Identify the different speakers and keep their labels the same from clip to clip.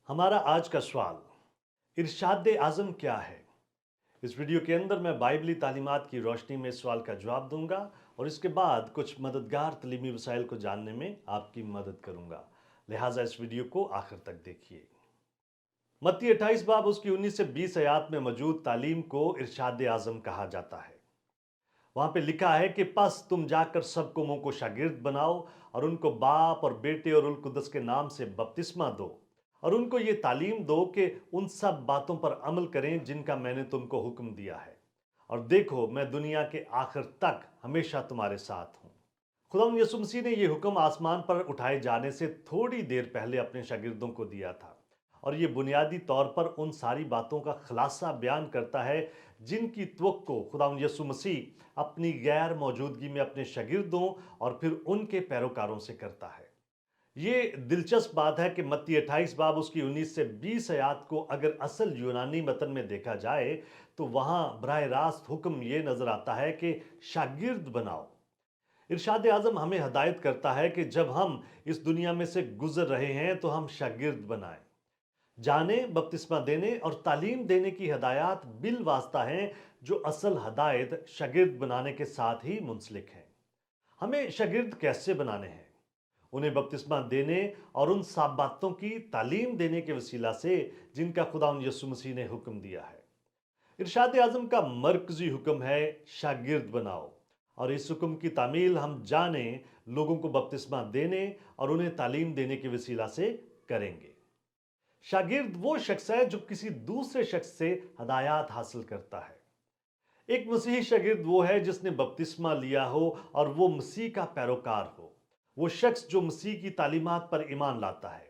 Speaker 1: हमारा आज का सवाल, इरशाद आज़म क्या है? इस वीडियो के अंदर मैं बाइबली तालीमात की रोशनी में इस सवाल का जवाब दूंगा और इसके बाद कुछ मददगार तलीमी वसाइल को जानने में आपकी मदद करूंगा। लिहाजा इस वीडियो को आखिर तक देखिए। मत्ती 28 बाब उसकी 19 से 20 आयात में मौजूद तालीम को इरशाद आज़म कहा जाता है। वहां पे लिखा है कि पस तुम जाकर सब कौमों को शागिर्द बनाओ और उनको बाप और बेटे और उल कुदस के नाम से बपतिस्मा दो और उनको ये तालीम दो कि उन सब बातों पर अमल करें जिनका मैंने तुमको हुक्म दिया है, और देखो मैं दुनिया के आखिर तक हमेशा तुम्हारे साथ हूं। खुदावंद यीशु मसीह ने यह हुक्म आसमान पर उठाए जाने से थोड़ी देर पहले अपने शागिर्दों को दिया था, और ये बुनियादी तौर पर उन सारी बातों का खुलासा बयान करता है जिनकी तवक्को खुदावंद यीशु मसीह अपनी गैर मौजूदगी में अपने शागिर्दों और फिर उनके पैरोकारों से करता है। ये दिलचस्प बात है कि मत्ती 28 बाब उसकी 19 से 20 आयात को अगर असल यूनानी मतन में देखा जाए तो वहां बराह रास्त हुक्म ये नजर आता है कि शागिर्द बनाओ। इरशाद आज़म हमें हदायत करता है कि जब हम इस दुनिया में से गुजर रहे हैं तो हम शागिर्द बनाएं। जाने, बपतिस्मा देने और तालीम देने की हदायत बिल वास्ता हैं, जो असल हदायत शागिर्द बनाने के साथ ही मुंसलिक हैं। हमें शागिर्द कैसे बनाने हैं? उन्हें बपतिस्मा देने और उन सब बातों की तालीम देने के वसीला से जिनका खुदावंद यीशु मसीह ने हुक्म दिया है। इरशाद आज़म का मरकजी हुक्म है शागिर्द बनाओ, और इस हुक्म की तामील हम जाने, लोगों को बपतिस्मा देने और उन्हें तालीम देने के वसीला से करेंगे। शागिर्द वो शख्स है जो किसी दूसरे शख्स से हदायत हासिल करता है। एक मसीही शागिर्द वो है जिसने बपतिस्मा लिया हो और वो मसीह का पैरोकार हो, वो शख्स जो मसीह की तालीमात पर ईमान लाता है।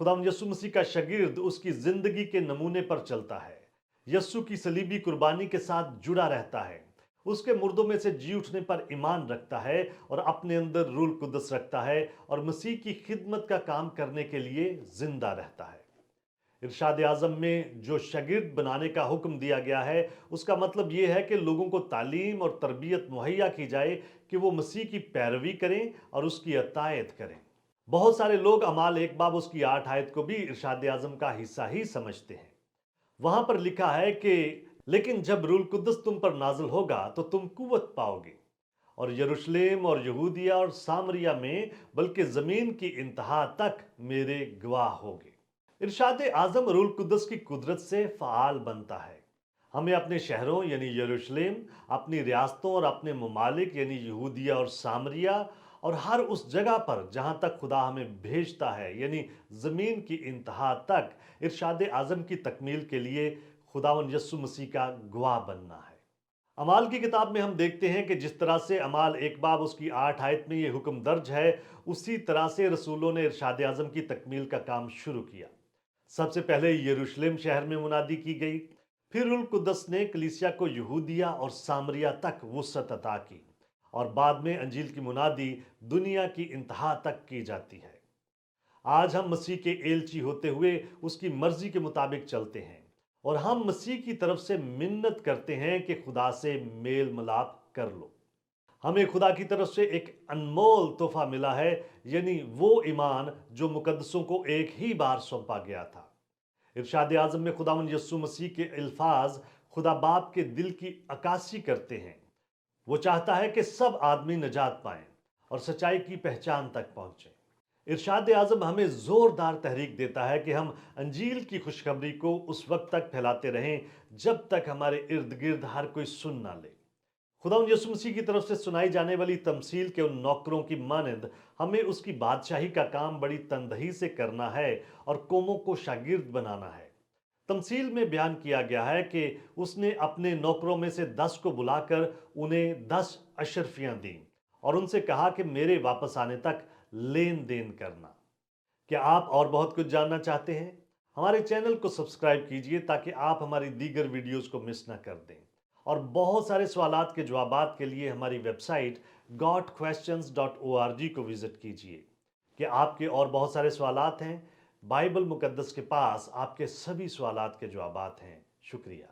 Speaker 1: खुदावंद यीशु मसीह का शागिर्द उसकी जिंदगी के नमूने पर चलता है, यीशु की सलीबी कुर्बानी के साथ जुड़ा रहता है, उसके मुर्दों में से जी उठने पर ईमान रखता है और अपने अंदर रूल कुदस रखता है और मसीह की खिदमत का काम करने के लिए जिंदा रहता है। इरशाद आज़म में जो शागिर्द बनाने का हुक्म दिया गया है, उसका मतलब यह है कि लोगों को तालीम और तरबियत मुहैया की जाए कि वो मसीह की पैरवी करें और उसकी अतायत करें। बहुत सारे लोग अमाल 1 बाब उसकी 8 आयत को भी इरशाद आज़म का हिस्सा ही समझते हैं। वहां पर लिखा है कि लेकिन जब रूल कुद्दस तुम पर नाज़िल होगा तो तुम कुव्वत पाओगे और यरूशलेम और यहूदिया और सामरिया में बल्कि ज़मीन की इंतहा तक मेरे गवाह होगे। इरशाद आज़म रूल कुद्दस की कुदरत से फ़ाल बनता है। हमें अपने शहरों यानी यरूशलेम, अपनी रियासतों और अपने ममालिक यानी यहूदिया और सामरिया और हर उस जगह पर जहां तक खुदा हमें भेजता है यानी ज़मीन की इंतहा तक इरशाद आज़म की तकमील के लिए खुदावन यस्सु मसीह का गवाह बनना है। अमाल की किताब में हम देखते हैं कि जिस तरह से अमाल 1 बाब उसकी 8 आयत में ये हुक्म दर्ज है, उसी तरह से रसूलों ने इरशाद आज़म की तकमील का काम शुरू किया। सबसे पहले यरूशलेम शहर में मुनादी की गई, फिर उल कुदस ने कलीसिया को यहूदिया और सामरिया तक वुसअत अता की और बाद में अंजील की मुनादी दुनिया की इंतहा तक की जाती है। आज हम मसीह के एलची होते हुए उसकी मर्जी के मुताबिक चलते हैं और हम मसीह की तरफ से मिन्नत करते हैं कि खुदा से मेल मिलाप कर लो। हमें खुदा की तरफ से एक अनमोल तोहफा मिला है, यानी वो ईमान जो मुकद्दसों को एक ही बार सौंपा गया था। इरशाद आज़म में खुदावंद यीशु मसीह के अल्फाज खुदा बाप के दिल की अक्कासी करते हैं। वो चाहता है कि सब आदमी निजात पाएं और सच्चाई की पहचान तक पहुंचें। इरशाद आज़म हमें जोरदार तहरीक देता है कि हम अंजील की खुशखबरी को उस वक्त तक फैलाते रहें जब तक हमारे इर्द गिर्द हर कोई सुन ना ले। खुदावंद यीशु मसीह की तरफ से सुनाई जाने वाली तमसील के उन नौकरों की मानंद हमें उसकी बादशाही का काम बड़ी तनदही से करना है और कौमों को शागिर्द बनाना है। तमसील में बयान किया गया है कि उसने अपने नौकरों में से 10 को बुलाकर उन्हें 10 अशरफियां दी और उनसे कहा कि मेरे वापस आने तक लेन देन करना। क्या आप और बहुत कुछ जानना चाहते हैं? हमारे चैनल को सब्सक्राइब कीजिए ताकि आप हमारी दीगर वीडियोस को मिस ना कर दें। और बहुत सारे सवालात के जवाबात के लिए हमारी वेबसाइट godquestions.org को विजिट कीजिए। कि आपके और बहुत सारे सवालात हैं, बाइबल मुकद्दस के पास आपके सभी सवालात के जवाबात हैं। शुक्रिया।